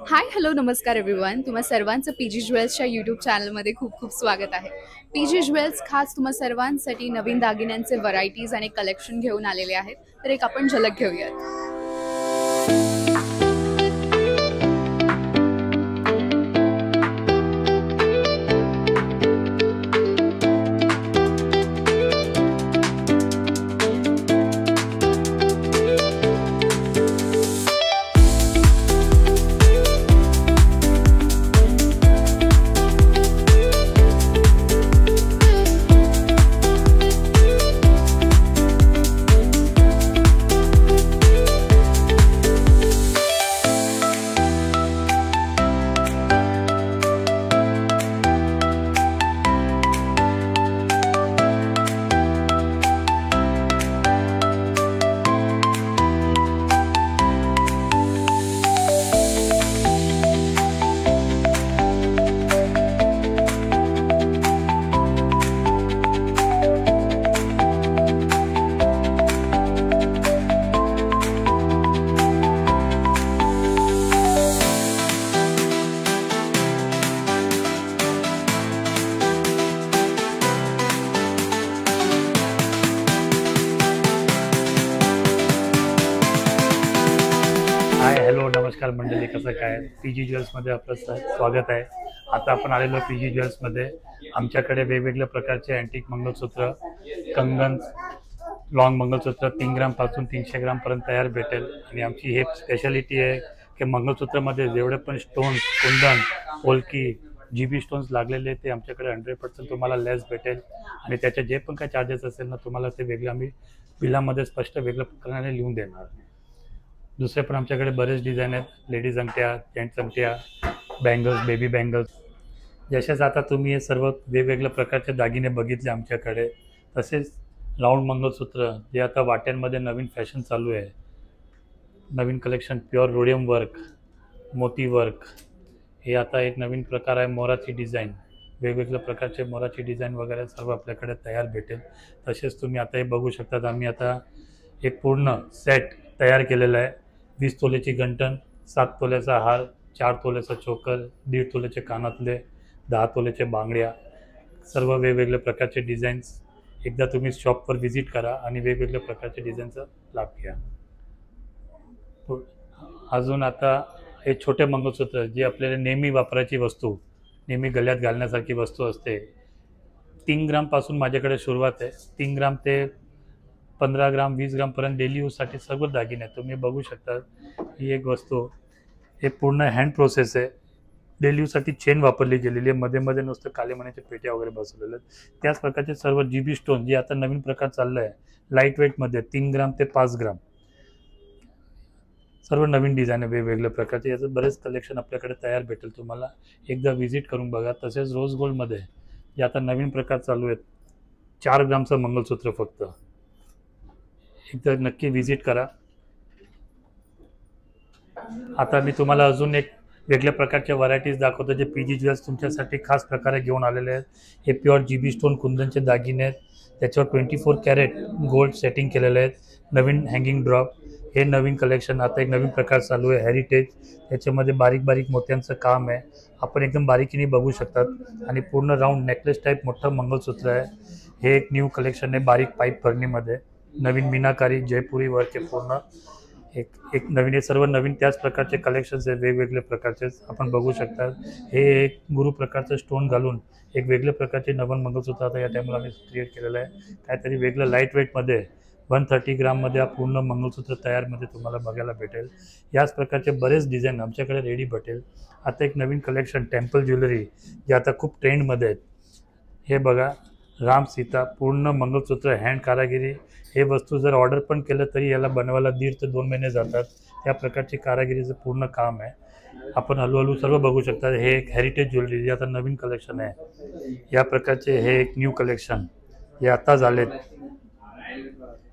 Hi hello नमस्कार everyone. तुम्हा सर्वांचं पीजी ज्वेल्सच्या यूट्यूब चॅनलमध्ये खूप खूप स्वागत आहे. पीजी ज्वेल्स खास तुम्हा सर्वांसाठी नवीन दागिन्यांचे व्हरायटीज आणि कलेक्शन घेऊन आलेले आहेत. तर एक आपण झलक घेऊयात. हाय हॅलो नमस्कार मंडळी, कसं काय पीजी ज्वेल्समध्ये आपलं स्वागत आहे. आता आपण आलेलो पीजी ज्वेल्समध्ये. आमच्याकडे वेगवेगळ्या प्रकारचे अँटिक मंगळसूत्र, कंगन, लॉंग मंगळसूत्र 3 ग्रामपासून 300 ग्रामपर्यंत तयार भेटेल. आणि आमची हे स्पेशालिटी आहे की मंगळसूत्रामध्ये जेवढे पण स्टोन्स, कुंदन, पोलकी, GB स्टोन्स लागलेले ते आमच्याकडे 100% तुम्हाला लेस भेटेल. आणि त्याचे जे पण काही चार्जेस असेल ना, तुम्हाला ते वेगळं आम्ही बिलामध्ये स्पष्ट वेगळ्या प्रकारे लिहून देणार. दुसरे पण आमच्याकडे बरेच डिझाईन आहेत. लेडीज अंगठ्या, जेंट्स अंगठ्या, बँगल्स, बेबी बँगल्स. जसेच आता तुम्ही हे सर्व वेगवेगळ्या प्रकारचे दागिने बघितले आमच्याकडे, तसेच राऊंड मंगळसूत्र जे आता वाट्यांमध्ये नवीन फॅशन चालू आहे. नवीन कलेक्शन प्युअर रोडियम वर्क, मोती वर्क, हे आता एक नवीन प्रकार आहे. मोराची डिझाईन, वेगवेगळ्या प्रकारचे मोराची डिझाईन वगैरे सर्व आपल्याकडे तयार भेटेल. तसेच तुम्ही आता हे बघू शकतात, आम्ही आता एक पूर्ण सेट तयार केलेला आहे. 20 तोलेची गंटन, 7 तोल्याचा हार, 4 तोल्याचा चोकर, 1.5 तोल्याचे कानातले, 10 तोल्याचे बांगड्या, सर्व वेगवेगळ्या प्रकारचे डिझाईन्स. एकदा तुम्ही शॉपवर व्हिजिट करा आणि वेगवेगळ्या प्रकारच्या डिझाईनचा लाभ घ्या. अजून आता हे छोटे मंगळसूत्र जे आपल्याला नेहमी वापरायची वस्तू, नेहमी गळ्यात घालण्यासारखी वस्तू असते. 3 ग्रामपासून माझ्याकडे सुरुवात आहे. 3 ग्राम ते 15 ग्राम, 20 ग्रामपर्यंत डेली यूजसाठी सर्व दागिने आहेत. तुम्ही बघू शकता, ही एक वस्तू, हे पूर्ण हँड प्रोसेस आहे. डेली यूजसाठी चेन वापरली गेलेली आहे. मध्ये मध्ये नुसतं काले मण्याच्या पेट्या वगैरे बसवलेल्या आहेत. त्याच प्रकारचे सर्व GB स्टोन जे आता नवीन प्रकार चालला आहे, लाईट वेटमध्ये 3 ग्राम ते 5 ग्राम, सर्व नवीन डिझाईन आहे वेगवेगळ्या प्रकारचे. याचं बरेच कलेक्शन आपल्याकडे तयार भेटेल. तुम्हाला एकदा व्हिजिट करून बघा. तसेच रोज गोल्डमध्ये जे आता नवीन प्रकार चालू आहेत, 4 ग्रामचं मंगळसूत्र फक्त, एकदा नक्की व्हिजिट करा. आता मी तुम्हाला अजून एक वेगळ्या प्रकारच्या व्हरायटीज दाखवतो जे पीजी ज्वेल्स तुमच्यासाठी खास प्रकारे घेऊन आलेले आहेत. हे प्युअर GB स्टोन कुंदनचे दागिने आहेत. त्याच्यावर 24 कॅरेट गोल्ड सेटिंग केलेले आहेत. नवीन हँगिंग ड्रॉप, हे नवीन कलेक्शन आता एक नवीन प्रकार चालू आहे, हेरिटेज. त्याच्यामध्ये बारीक बारीक मोत्यांचं काम आहे. आपण एकदम बारीकीने बघू शकतात. आणि पूर्ण राऊंड नेकलेस टाईप मोठं मंगळसूत्र आहे. हे एक न्यू कलेक्शन आहे, बारीक पाईप भरणीमध्ये. नवीन मीनाकारी जयपुरी वर्क आहे पूर्ण. एक नवीन, हे सर्व नवीन त्याच प्रकारचे कलेक्शन्स आहेत, वेगवेगळे प्रकारचे आपण बघू शकता. हे एक गुरु प्रकारचं स्टोन घालून एक वेगळ्या प्रकारचे नवीन मंगळसूत्र आता या टाईमला आम्ही क्रिएट केलेलं आहे. काहीतरी वेगळं लाईट वेटमध्ये 130 ग्राममध्ये हा पूर्ण मंगळसूत्र तयारमध्ये तुम्हाला बघायला भेटेल. याच प्रकारचे बरेच डिझाईन आमच्याकडे रेडी भेटेल. आता एक नवीन कलेक्शन टेम्पल ज्वेलरी जे आता खूप ट्रेंडमध्ये आहेत. हे बघा, राम सीता पूर्ण मंगळसूत्र, हँड कारागिरी. हे वस्तू जर ऑर्डर पण केलं तरी याला बनवायला 1.5 ते 2 महिने जातात. त्या प्रकारची कारागिरीचं पूर्ण काम आहे. आपण हळूहळू सर्व बघू शकता. हे एक हेरिटेज ज्वेलरी जे आता नवीन कलेक्शन आहे. या प्रकारचे हे एक न्यू कलेक्शन हे आता झालेत.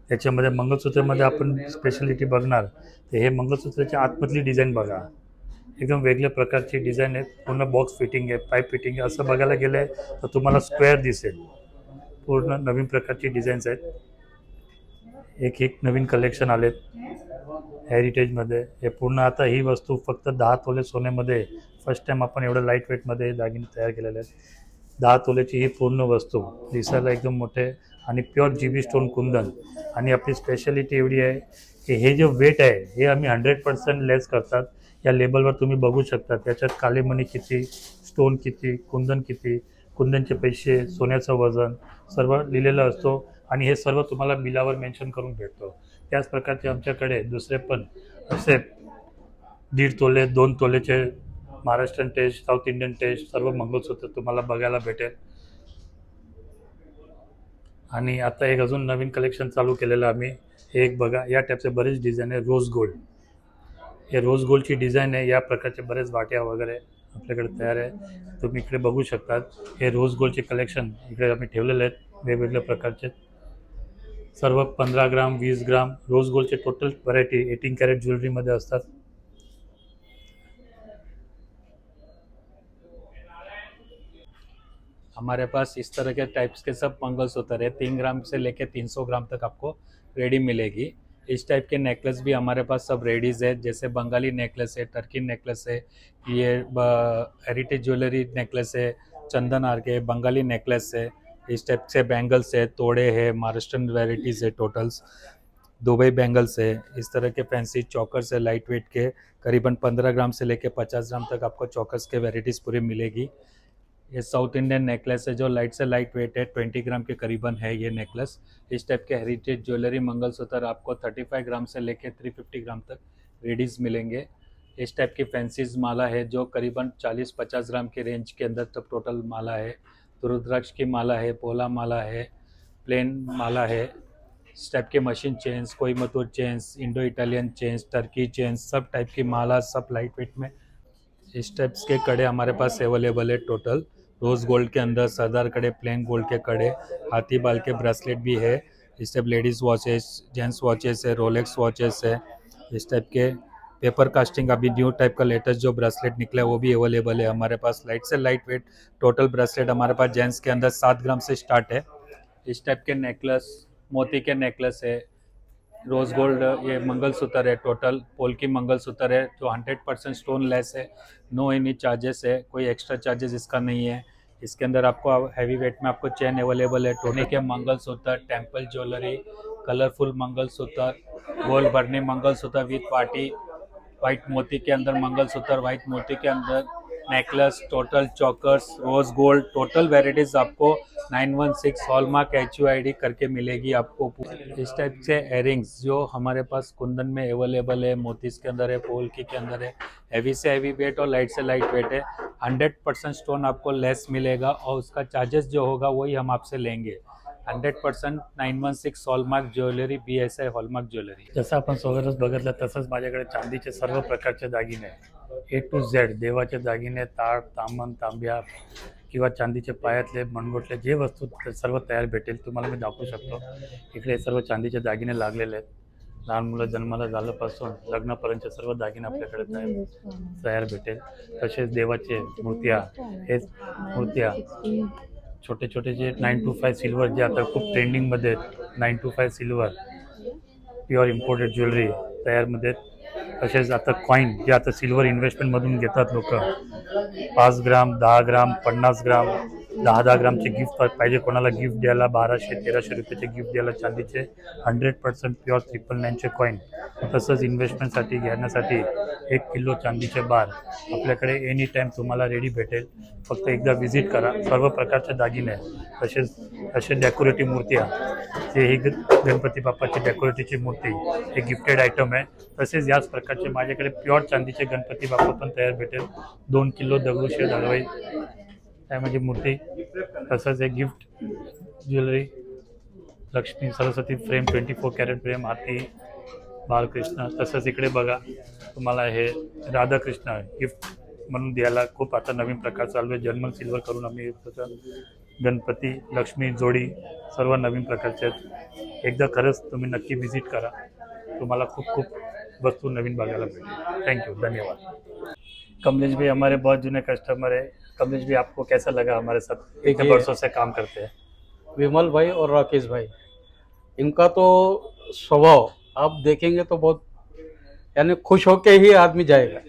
त्याच्यामध्ये मंगळसूत्रामध्ये आपण स्पेशालिटी बघणार तर हे मंगळसूत्राच्या आतमधली डिझाईन बघा, एकदम वेगळ्या प्रकारची डिझाईन आहे. पूर्ण बॉक्स फिटिंग आहे, पाईप फिटिंग आहे. असं बघायला गेलं तर तुम्हाला स्क्वेअर दिसेल. पूर्ण नवीन प्रकारची डिझाईन्स आहेत. एक नवीन कलेक्शन आलेत हेरिटेजमध्ये. हे पूर्ण आता ही वस्तू फक्त 10 तोले सोन्यामध्ये फर्स्ट टाइम आपण एवढं लाईट वेटमध्ये दागिने तयार केलेले आहेत. 10 तोलेची ही पूर्ण वस्तू दिसायला एकदम मोठे आणि प्युअर GB स्टोन कुंदन. आणि आपली स्पेशालिटी एवढी आहे की हे जे वेट आहे हे आम्ही 100% लेस करतात. या लेबलवर तुम्ही बघू शकता त्याच्यात कालेमणी किती, स्टोन किती, कुंदन किती, कुंदनचे पैसे, सोन्याचं वजन सर्व लिहिलेलं असतो आणि हे सर्व तुम्हाला बिलावर मेन्शन करून भेटतो. त्याच प्रकारचे आमच्याकडे दुसरे पण असे 1.5 तोले, 2 तोलेचे Maharashtrian taste, south Indian taste सर्व मंगळसूत्र तुम्हाला बघायला भेटेल. आणि आता एक अजून नवीन कलेक्शन चालू केलेलं आम्ही. हे एक बघा, या टाईपचे बरेच डिझाईन आहे. रोज गोल्ड, हे रोज गोल्डची डिझाईन आहे. या प्रकारचे बरेच वाट्या वगैरे आपल्याकडे तयार आहे. तुम्ही इकडे बघू शकतात. हे रोज गोल्डचे कलेक्शन इकडे आम्ही ठेवलेले आहेत वेगवेगळ्या प्रकारचे. सर्व 15 ग्राम, 20 ग्राम रोज गोल्डचे टोटल व्हरायटी 18 कॅरेट ज्वेलरीमध्ये असतात. हमारे पास इस तरह के टाइप्स के सब मंगलसूत्र है। 3 ग्राम से लेके 300 ग्राम तक आपको रेडी मिलेगी। इस टाइप के नेकलेस भी हमारे पास सब रेडीज है, जैसे बंगाली नेकलेस है, टर्की नेकलेस है, ये हेरिटेज ज्वेलरी नेकलेस है, चंदन आर के बंगाली नेकलेस है, इस टाइप से बैंगल्स है, तोड़े है, महाराष्ट्रन वेराइटीज़ है, टोटल्स दुबई बैंगल्स है, इस तरह के फैंसी चौकर्स है लाइट वेट के, करीबन 15 ग्राम से लेके 50 ग्राम तक आपको चौकर्स के वेराइटीज़ पूरी मिलेगी। ये साउथ इंडियन नेकलेस है जो लाइट से लाइट वेट है, 20 ग्राम के करीबन है ये नेकलेस। इस टाइप के हेरिटेज ज्वेलरी मंगलसूत्र आपको 35 ग्राम से लेके 350 ग्राम तक रेडीज मिलेंगे। इस टाइप की फैंसीज माला है जो करीबन 40-50 ग्राम के रेंज के अंदर तक टोटल माला है। तो रुद्राक्ष की माला है, पोला माला है, प्लेन माला है। इस टाइप के machine chains, Coimbatore chains, Indo Italian chains, Turkey chains, सब टाइप की माला, सब लाइट वेट में। इस टाइप्स के कड़े हमारे पास अवेलेबल है टोटल। रोज़ गोल्ड के अंदर सरदार कड़े, प्लेन गोल्ड के कड़े, हाथी बाल के ब्रेसलेट भी है। इस type ladies watches, gents watches है, रोलेक्स वॉचेस है। इस टाइप के पेपर कास्टिंग अभी न्यू टाइप का लेटेस्ट जो ब्रेसलेट निकला है वो भी अवेलेबल है हमारे पास। लाइट से लाइट वेट टोटल ब्रेसलेट हमारे पास जेंट्स के अंदर 7 ग्राम से स्टार्ट है। इस टाइप के नेकलेस, मोती के नेकलेस है, रोज़ गोल्ड ये मंगलसूत्र है, टोटल पोल्की मंगलसूत्र है जो 100% स्टोन लेस है, नो एनी चार्जेस है, कोई एक्स्ट्रा चार्जेस इसका नहीं है। इसके अंदर आपको हैवी वेट में आपको चेन अवेलेबल है, टोने के mangalsutra, temple jewellery, colourful mangalsutra, gold बर्नी मंगलसूत्र विथ पार्टी, वाइट मोती के अंदर मंगलसूत्र, वाइट मोती के अंदर necklace, total chokers, rose gold, total varieties आपको 916 हॉलमार्क HUID करके मिलेगी आपको। इस टाइप से एयरिंग्स जो हमारे पास कुंदन में अवेलेबल है, मोतीस के अंदर है, पोल्की के अंदर है, हैवी से हैवी वेट और लाइट से लाइट वेट है। 100% स्टोन आपको लेस मिलेगा और उसका चार्जेस जो होगा वही हम आपसे लेंगे। 100% 916 hallmark jewellery, BSI hallmark jewellery. जसं आपण सोबतच बघितलं तसंच माझ्याकडे चांदीचे सर्व प्रकारचे दागिने A to Z, देवाचे दागिने, ताट, तामन, तांब्या किंवा चांदीचे पायातले, मनगोटले, जे वस्तू सर्व तयार भेटेल तुम्हाला मी दाखवू शकतो. इकडे सर्व चांदीचे दागिने लागलेले आहेत. लहान मुलं जन्माला झाल्यापासून लग्नापर्यंतचे सर्व दागिने आपल्याकडे तयार भेटेल. तसेच देवाचे मूर्त्या, हे मूर्त्या छोटे छोटे जे 925 सिल्वर जे आता खूप ट्रेंडिंगमध्ये आहेत, 925 सिल्वर प्युअर इम्पोर्टेड ज्वेलरी तयारमध्ये आहेत. तसेच आता कॉईन जे आता सिल्वर इन्व्हेस्टमेंटमधून घेतात लोक, 5 ग्राम, 10 ग्राम, 50 ग्राम, 10-10 ग्रामचे गिफ्ट पाहिजे कोणाला गिफ्ट द्यायला, 1200-1300 रुपयाचे गिफ्ट द्यायला चांदीचे 100% प्युअर 999चे कॉईन. तसंच इन्व्हेस्टमेंटसाठी घेण्यासाठी 1 किलो चांदीचे बार आपल्याकडे एनी टाईम तुम्हाला रेडी भेटेल. फक्त एकदा व्हिजिट करा. सर्व प्रकारचे दागिने, तसेच असे डेकोरेटिव्ह मूर्त्या, जे ही गणपती बाप्पाची डेकोरेटिव्हची मूर्ती, हे गिफ्टेड आयटम आहे. तसेच याच प्रकारचे माझ्याकडे प्युअर चांदीचे गणपती बाप्पा पण तयार भेटेल. 2 किलो दगडूशेठ हलवाई त्यामध्ये मूर्ती, तसंच एक gift jewellery, Lakshmi Saraswati frame, 24 carat frame, हाती बालकृष्ण. तसंच इकडे बघा तुम्हाला हे राधाकृष्ण गिफ्ट म्हणून द्यायला खूप आता नवीन प्रकार चालू आहे. जर्मन सिल्वर करून आम्ही गणपती लक्ष्मी जोडी सर्व नवीन प्रकारचे आहेत. एकदा खरंच तुम्ही नक्की विजिट करा. तुम्हाला खूप खूप वस्तू नवीन बघायला मिळेल. थैंक यू, धन्यवाद. कमलेश भाई हमारे बहुत जुने कस्टमर है. कमलेश भाई, आपको कैसा लगा हमारे साथ? कितने वर्षों से काम करते हैं? विमल भाई और राकेश भाई, इनका तो स्वभाव आप देखेंगे तो बहुत यानी खुश होके ही आदमी जाएगा।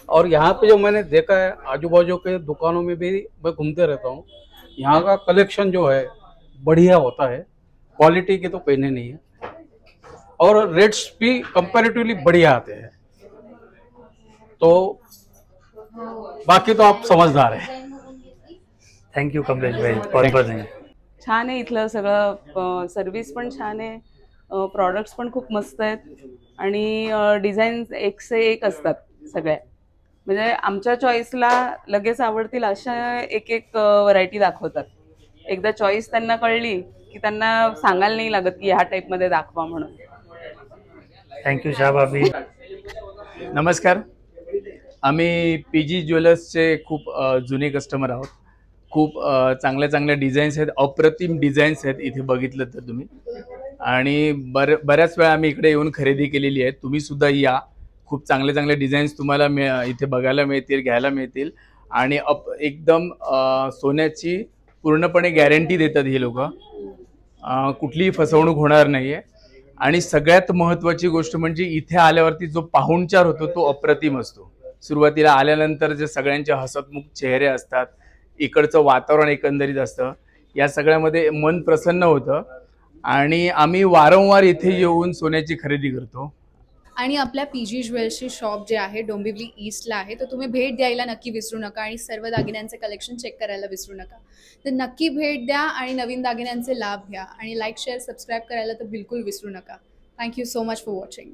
और यहाँ पे जो मैंने देखा है आजू बाजू के दुकानों में भी मैं घूमते रहता हूँ, यहाँ का कलेक्शन जो है बढ़िया होता है, क्वालिटी के तो कहने नहीं है, और रेट्स भी कंपैरेटिवली बढ़िया आते हैं। तो बाकी तो आप समझदार हैं। थँक्यू कमलेश भाई, बहुत बहुत धन्यवाद. छान आहे इथलं सगळं, सर्व्हिस पण छान आहे, प्रॉडक्ट्स पण खूप मस्त आहेत आणि डिझाईन्स एक से एक असतात सगळ्या. म्हणजे आमच्या चॉईसला लगेच आवडतील अशा एक एक व्हरायटी दाखवतात. एकदा चॉईस त्यांना कळली की त्यांना सांगायला नाही लागत की ह्या टाईपमध्ये दाखवा म्हणून. थँक्यू शाहबाबी. नमस्कार. आम्ही पीजी ज्वेलर्सचे खूप जुने कस्टमर आहोत. खूप चांगल्या चांगल्या डिझाईन्स आहेत, अप्रतिम डिझाईन्स आहेत इथे बघितलं तर तुम्ही. आणि बऱ्याच वेळा आम्ही इकडे येऊन खरेदी केलेली आहे. तुम्ही सुद्धा या, खूप चांगले चांगले डिझाईन्स तुम्हाला इथे बघायला मिळतील, घ्यायला मिळतील. आणि एकदम सोन्याची पूर्णपणे गॅरंटी देतात हे लोक. कुठलीही फसवणूक होणार नाही आहे. आणि सगळ्यात महत्त्वाची गोष्ट म्हणजे इथे आल्यावरती जो पाहुणचार होतो तो अप्रतिम असतो. सुरुवातीला आल्यानंतर जे सगळ्यांचे हसतमुख चेहरे असतात, इकडचं वातावरण एकंदरीत असतं, या सगळ्यामध्ये मन प्रसन्न होतं. आणि आम्ही वारंवार इथे येऊन सोन्याची खरेदी करतो. आणि आपल्या पीजी ज्वेल्सची शॉप जे आहे डोंबिवली ईस्टला आहे, तर तुम्ही भेट द्यायला नक्की विसरू नका आणि सर्व दागिन्यांचे कलेक्शन चेक करायला विसरू नका. तर नक्की भेट द्या आणि नवीन दागिन्यांचे लाभ घ्या आणि लाईक शेअर सबस्क्राईब करायला तर बिलकुल विसरू नका. Thank you so much for watching.